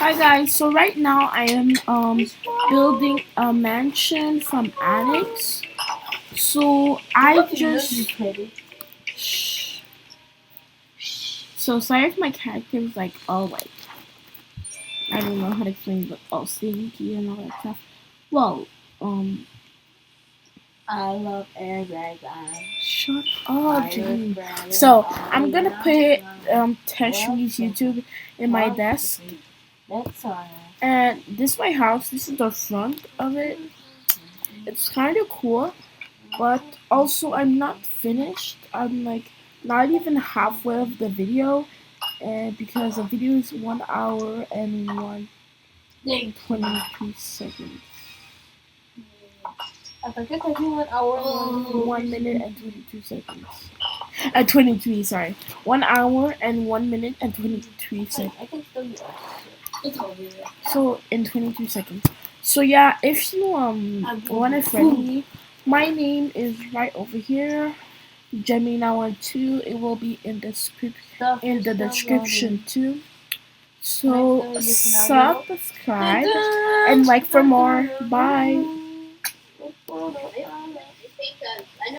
Hi guys, so right now I am building a mansion from annex. So I just Shh. So sorry if my character is like all like I don't know how to explain but all stinky and all that stuff. Well, um I love Adrianna. shut up, Jimmy. So I'm gonna put Teshri's YouTube in my desk. That's all. And this is my house, this is the front of it. It's kinda cool. But also I'm not finished. I'm like not even halfway of the video, and because the video is 1 hour and 1:22 seconds. I forget that you 1 hour. 1 minute and 22 seconds. 23, sorry. 1 hour and 1 minute and 23 seconds. I can still use it. So in 22 seconds. So yeah, if you wanna friend me, my name is right over here. Gemini12. It will be in the description too. So subscribe and like for more. Bye.